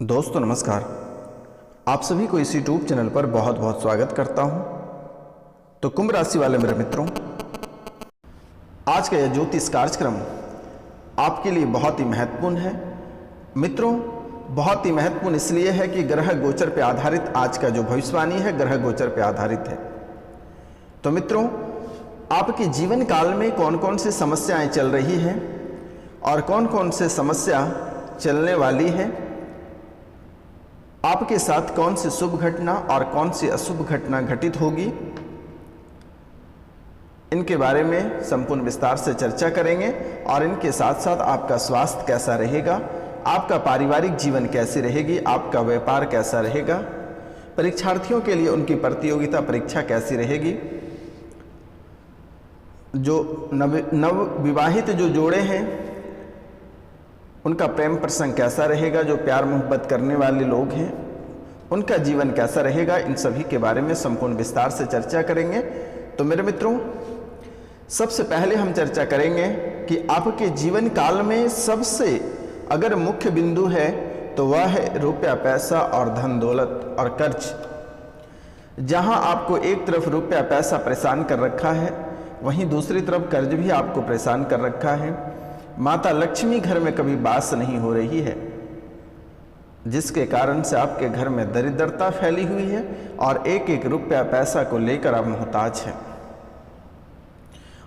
दोस्तों नमस्कार। आप सभी को इस यूट्यूब चैनल पर बहुत बहुत स्वागत करता हूं। तो कुंभ राशि वाले मेरे मित्रों, आज का यह ज्योतिष कार्यक्रम आपके लिए बहुत ही महत्वपूर्ण है। मित्रों, बहुत ही महत्वपूर्ण इसलिए है कि ग्रह गोचर पर आधारित आज का जो भविष्यवाणी है ग्रह गोचर पर आधारित है। तो मित्रों, आपके जीवन काल में कौन कौन सी समस्याएं चल रही हैं और कौन कौन से समस्या चलने वाली है, आपके साथ कौन सी शुभ घटना और कौन सी अशुभ घटना घटित होगी, इनके बारे में संपूर्ण विस्तार से चर्चा करेंगे। और इनके साथ साथ आपका स्वास्थ्य कैसा रहेगा, आपका पारिवारिक जीवन कैसी रहेगी, आपका व्यापार कैसा रहेगा, परीक्षार्थियों के लिए उनकी प्रतियोगिता परीक्षा कैसी रहेगी, जो नव विवाहित जो जोड़े हैं उनका प्रेम प्रसंग कैसा रहेगा, जो प्यार मोहब्बत करने वाले लोग हैं उनका जीवन कैसा रहेगा, इन सभी के बारे में संपूर्ण विस्तार से चर्चा करेंगे। तो मेरे मित्रों, सबसे पहले हम चर्चा करेंगे कि आपके जीवन काल में सबसे अगर मुख्य बिंदु है तो वह है रुपया पैसा और धन दौलत और कर्ज। जहां आपको एक तरफ रुपया पैसा परेशान कर रखा है, वहीं दूसरी तरफ कर्ज भी आपको परेशान कर रखा है। माता लक्ष्मी घर में कभी वास नहीं हो रही है, जिसके कारण से आपके घर में दरिद्रता फैली हुई है और एक एक रुपया पैसा को लेकर आप मोहताज हैं।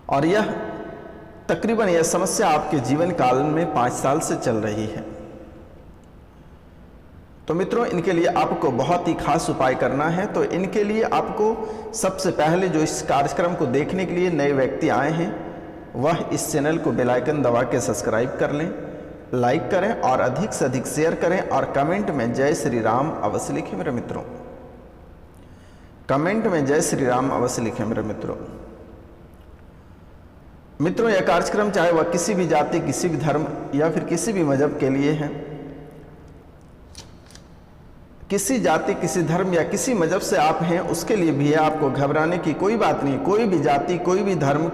और यह तकरीबन यह समस्या आपके जीवन काल में 5 साल से चल रही है। तो मित्रों, इनके लिए आपको बहुत ही खास उपाय करना है। तो इनके लिए आपको सबसे पहले जो इस कार्यक्रम को देखने के लिए नए व्यक्ति आए हैं वह इस चैनल को बेल आइकन दबा के सब्सक्राइब कर लें, लाइक करें और अधिक से अधिक शेयर करें और कमेंट में जय श्री राम अवश्य लिखें मेरे मित्रों। कमेंट में जय श्री राम अवश्य लिखें मेरे मित्रों। मित्रों, यह कार्यक्रम चाहे वह किसी भी जाति, किसी भी धर्म या फिर किसी भी मजहब के लिए है। किसी जाति, किसी धर्म या किसी मजहब से आप हैं उसके लिए भी है, आपको घबराने की कोई बात नहीं। कोई भी जाति, कोई भी धर्म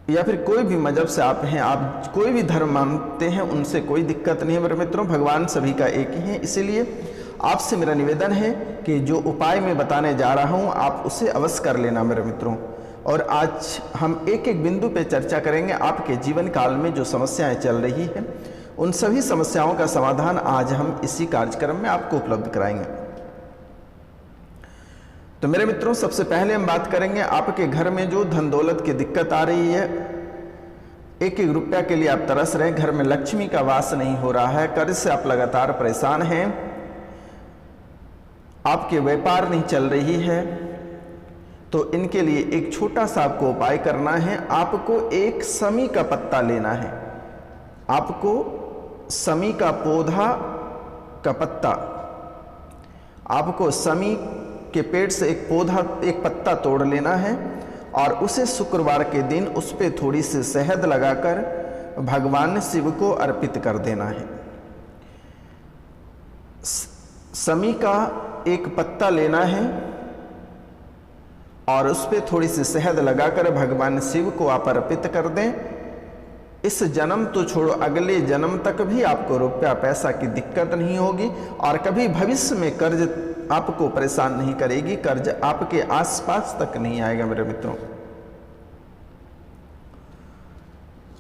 या फिर कोई भी मजहब से आप हैं, आप कोई भी धर्म मानते हैं, उनसे कोई दिक्कत नहीं है मेरे मित्रों। भगवान सभी का एक ही है। इसीलिए आपसे मेरा निवेदन है कि जो उपाय मैं बताने जा रहा हूं आप उसे अवश्य कर लेना मेरे मित्रों। और आज हम एक एक बिंदु पे चर्चा करेंगे। आपके जीवन काल में जो समस्याएं चल रही हैं उन सभी समस्याओं का समाधान आज हम इसी कार्यक्रम में आपको उपलब्ध कराएंगे। तो मेरे मित्रों, सबसे पहले हम बात करेंगे आपके घर में जो धन दौलत की दिक्कत आ रही है, एक एक रुपया के लिए आप तरस रहे हैं, घर में लक्ष्मी का वास नहीं हो रहा है, कर्ज से आप लगातार परेशान हैं, आपके व्यापार नहीं चल रही है। तो इनके लिए एक छोटा सा आपको उपाय करना है। आपको एक समी का पत्ता लेना है। आपको समी का पौधा का पत्ता, आपको समी के पेड़ से एक पत्ता तोड़ लेना है और उसे शुक्रवार के दिन उस पर थोड़ी सी शहद लगाकर भगवान शिव को अर्पित कर देना है। समी का एक पत्ता लेना है और उस पर थोड़ी सी शहद लगाकर भगवान शिव को आप अर्पित कर दें। इस जन्म तो छोड़ो, अगले जन्म तक भी आपको रुपया पैसा की दिक्कत नहीं होगी और कभी भविष्य में कर्ज आपको परेशान नहीं करेगी, कर्ज आपके आसपास तक नहीं आएगा मेरे मित्रों।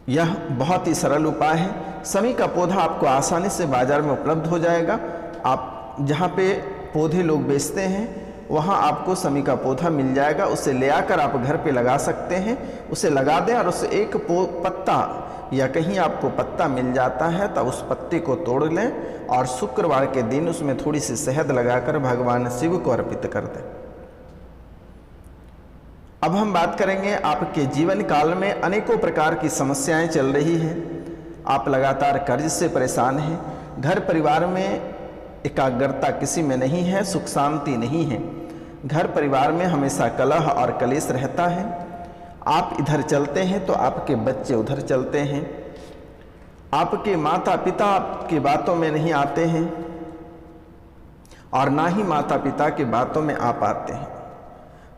यह बहुत ही सरल उपाय है। समी का पौधा आपको आसानी से बाजार में उपलब्ध हो जाएगा। आप जहाँ पे पौधे लोग बेचते हैं वहाँ आपको समी का पौधा मिल जाएगा। उसे ले आकर आप घर पे लगा सकते हैं। उसे लगा दें और उसे एक पत्ता या कहीं आपको पत्ता मिल जाता है तब उस पत्ते को तोड़ लें और शुक्रवार के दिन उसमें थोड़ी सी शहद लगाकर भगवान शिव को अर्पित कर दें। अब हम बात करेंगे आपके जीवन काल में अनेकों प्रकार की समस्याएं चल रही हैं। आप लगातार कर्ज से परेशान हैं, घर परिवार में एकाग्रता किसी में नहीं है, सुख शांति नहीं है, घर परिवार में हमेशा कलह और कलेश रहता है। आप इधर चलते हैं तो आपके बच्चे उधर चलते हैं, आपके माता पिता आपकी बातों में नहीं आते हैं और ना ही माता पिता की बातों में आप आते हैं।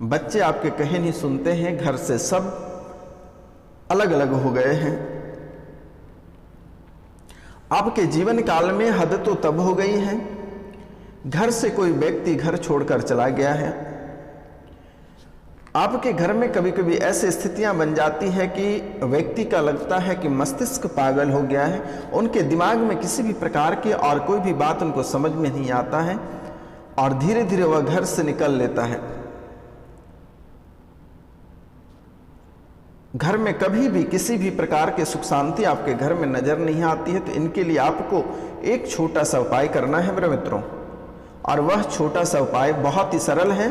बच्चे आपके कहे नहीं सुनते हैं, घर से सब अलग अलग हो गए हैं। आपके जीवन काल में हद तो तब हो गई है, घर से कोई व्यक्ति घर छोड़कर चला गया है। आपके घर में कभी कभी ऐसी स्थितियां बन जाती है कि व्यक्ति का लगता है कि मस्तिष्क पागल हो गया है, उनके दिमाग में किसी भी प्रकार की और कोई भी बात उनको समझ में नहीं आता है और धीरे धीरे वह घर से निकल लेता है। घर में कभी भी किसी भी प्रकार के सुख शांति आपके घर में नजर नहीं आती है। तो इनके लिए आपको एक छोटा सा उपाय करना है मेरे मित्रों, और वह छोटा सा उपाय बहुत ही सरल है।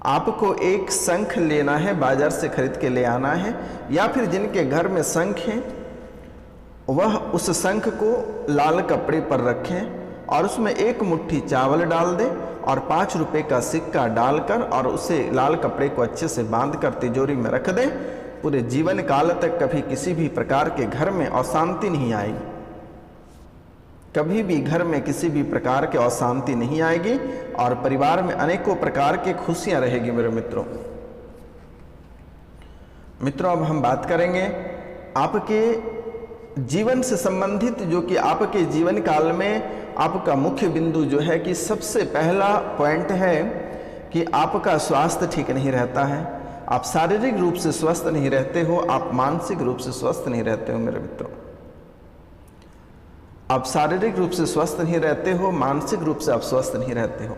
आपको एक शंख लेना है, बाजार से खरीद के ले आना है, या फिर जिनके घर में शंख है वह उस शंख को लाल कपड़े पर रखें और उसमें एक मुट्ठी चावल डाल दें और 5 रुपए का सिक्का डालकर और उसे लाल कपड़े को अच्छे से बांधकर तिजोरी में रख दें। पूरे जीवन काल तक कभी किसी भी प्रकार के घर में अशांति नहीं आएगी, कभी भी घर में किसी भी प्रकार के अशांति नहीं आएगी और परिवार में अनेकों प्रकार की खुशियां रहेगी मेरे मित्रों। अब हम बात करेंगे आपके जीवन से संबंधित, जो कि आपके जीवन काल में आपका मुख्य बिंदु जो है कि सबसे पहला पॉइंट है कि आपका स्वास्थ्य ठीक नहीं रहता है। आप शारीरिक रूप से स्वस्थ नहीं रहते हो, आप मानसिक रूप से स्वस्थ नहीं रहते हो मेरे मित्रों। आप शारीरिक रूप से स्वस्थ नहीं रहते हो, मानसिक रूप से आप स्वस्थ नहीं रहते हो।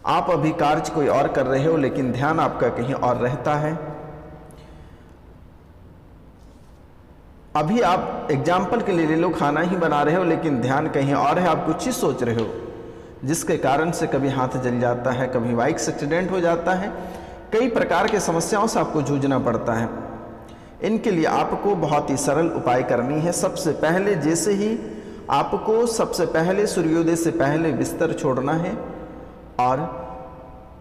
आप अभी कार्य कोई और कर रहे हो लेकिन ध्यान आपका कहीं और रहता है। अभी आप एग्जाम्पल के लिए ले लो, खाना ही बना रहे हो लेकिन ध्यान कहीं और है, आप कुछ ही सोच रहे हो, जिसके कारण से कभी हाथ जल जाता है, कभी बाइक से एक्सीडेंट हो जाता है, कई प्रकार के समस्याओं से आपको जूझना पड़ता है। इनके लिए आपको बहुत ही सरल उपाय करनी है। सबसे पहले जैसे ही आपको सबसे पहले सूर्योदय से पहले बिस्तर छोड़ना है और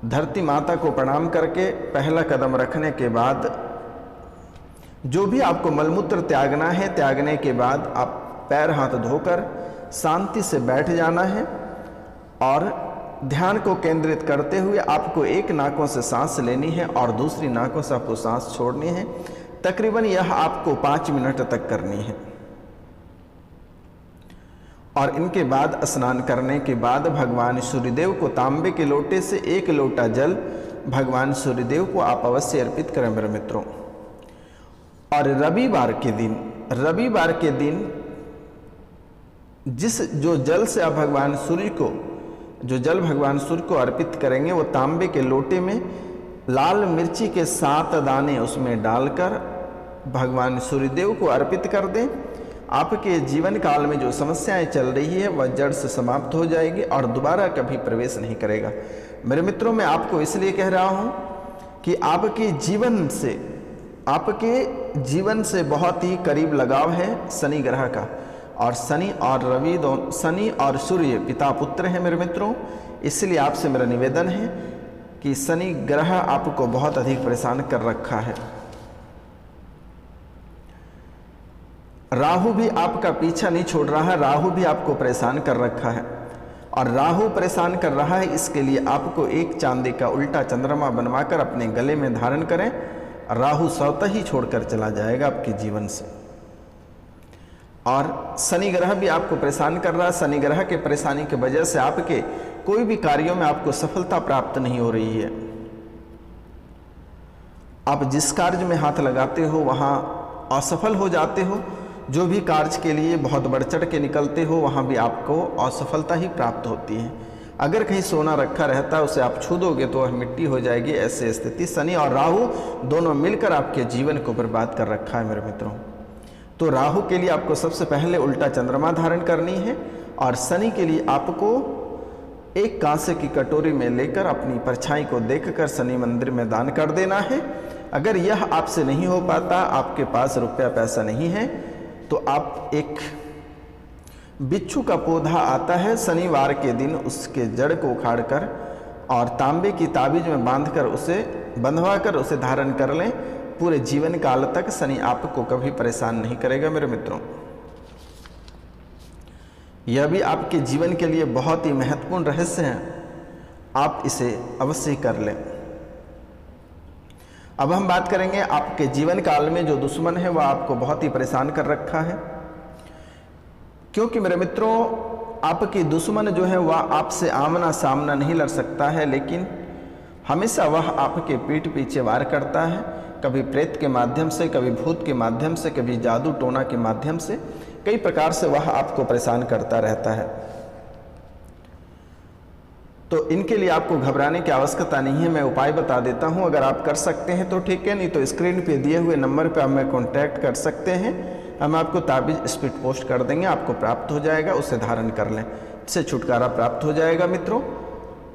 धरती माता को प्रणाम करके पहला कदम रखने के बाद जो भी आपको मलमूत्र त्यागना है, त्यागने के बाद आप पैर हाथ धोकर शांति से बैठ जाना है और ध्यान को केंद्रित करते हुए आपको एक नाकों से सांस लेनी है और दूसरी नाकों से आपको सांस छोड़नी है। तकरीबन यह आपको 5 मिनट तक करनी है। और इनके बाद स्नान करने के बाद भगवान सूर्यदेव को तांबे के लोटे से 1 लोटा जल भगवान सूर्यदेव को आप अवश्य अर्पित करें मेरे मित्रों। और रविवार के दिन जो जल भगवान सूर्य को अर्पित करेंगे वो तांबे के लोटे में लाल मिर्ची के 7 दाने उसमें डालकर भगवान सूर्यदेव को अर्पित कर दें। आपके जीवन काल में जो समस्याएं चल रही है वह जड़ से समाप्त हो जाएगी और दोबारा कभी प्रवेश नहीं करेगा। मेरे मित्रों, मैं आपको इसलिए कह रहा हूं कि आपके जीवन से बहुत ही करीब लगाव है शनि ग्रह का, और शनि और सूर्य पिता पुत्र हैं मेरे मित्रों। इसलिए आपसे मेरा निवेदन है कि शनि ग्रह आपको बहुत अधिक परेशान कर रखा है। राहु भी आपका पीछा नहीं छोड़ रहा है, राहु भी आपको परेशान कर रखा है। और राहु परेशान कर रहा है, इसके लिए आपको एक चांदी का उल्टा चंद्रमा बनवाकर अपने गले में धारण करें। राहु स्वतः ही छोड़कर चला जाएगा आपके जीवन से। और शनि ग्रह भी आपको परेशान कर रहा है। शनि ग्रह के परेशानी की वजह से आपके कोई भी कार्यों में आपको सफलता प्राप्त नहीं हो रही है। आप जिस कार्य में हाथ लगाते हो वहां असफल हो जाते हो। जो भी कार्य के लिए बहुत बढ़ चढ़ के निकलते हो वहां भी आपको असफलता ही प्राप्त होती है। अगर कहीं सोना रखा रहता है उसे आप छू दोगे तो वह मिट्टी हो जाएगी। ऐसी स्थिति शनि और राहु दोनों मिलकर आपके जीवन को बर्बाद कर रखा है मेरे मित्रों। तो राहु के लिए आपको सबसे पहले उल्टा चंद्रमा धारण करनी है और शनि के लिए आपको एक कांसे की कटोरी में लेकर अपनी परछाई को देखकर शनि मंदिर में दान कर देना है। अगर यह आपसे नहीं हो पाता, आपके पास रुपया पैसा नहीं है, तो आप एक बिच्छू का पौधा आता है, शनिवार के दिन उसके जड़ को उखाड़कर और तांबे की ताबीज में बांधकर उसे बंधवाकर उसे धारण कर लें। पूरे जीवन काल तक शनि आपको कभी परेशान नहीं करेगा मेरे मित्रों। यह भी आपके जीवन के लिए बहुत ही महत्वपूर्ण रहस्य है, आप इसे अवश्य कर लें। अब हम बात करेंगे आपके जीवन काल में जो दुश्मन है वह आपको बहुत ही परेशान कर रखा है। क्योंकि मेरे मित्रों, आपकी दुश्मन जो है वह आपसे आमना सामना नहीं लड़ सकता है, लेकिन हमेशा वह आपके पीठ पीछे वार करता है, कभी प्रेत के माध्यम से, कभी भूत के माध्यम से, कभी जादू टोना के माध्यम से, कई प्रकार से वह आपको परेशान करता रहता है। तो इनके लिए आपको घबराने की आवश्यकता नहीं है। मैं उपाय बता देता हूं, अगर आप कर सकते हैं तो ठीक है, नहीं तो स्क्रीन पे दिए हुए नंबर पे आप हमें कॉन्टैक्ट कर सकते हैं। हम आपको ताबीज़ स्पीड पोस्ट कर देंगे, आपको प्राप्त हो जाएगा, उसे धारण कर लें, इससे छुटकारा प्राप्त हो जाएगा मित्रों।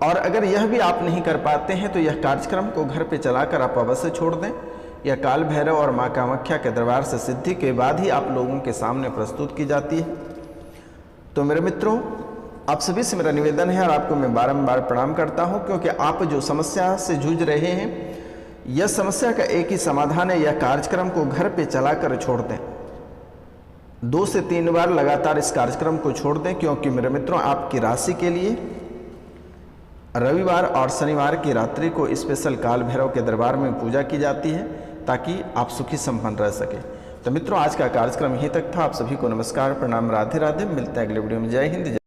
और अगर यह भी आप नहीं कर पाते हैं तो यह कार्यक्रम को घर पे चलाकर आप अवश्य छोड़ दें। यह काल भैरव और माँ कामाख्या के दरबार से सिद्धि के बाद ही आप लोगों के सामने प्रस्तुत की जाती है। तो मेरे मित्रों, आप सभी से मेरा निवेदन है और आपको मैं बारंबार प्रणाम करता हूं, क्योंकि आप जो समस्या से जूझ रहे हैं, यह समस्या का एक ही समाधान है, यह कार्यक्रम को घर पे चलाकर छोड़ दें। 2 से 3 बार लगातार इस कार्यक्रम को छोड़ दें, क्योंकि मेरे मित्रों, आपकी राशि के लिए रविवार और शनिवार की रात्रि को स्पेशल काल भैरव के दरबार में पूजा की जाती है, ताकि आप सुखी संपन्न रह सके। तो मित्रों, आज का कार्यक्रम यहीं तक था। आप सभी को नमस्कार, प्रणाम, राधे राधे। मिलते हैं अगले वीडियो में। जय हिंद।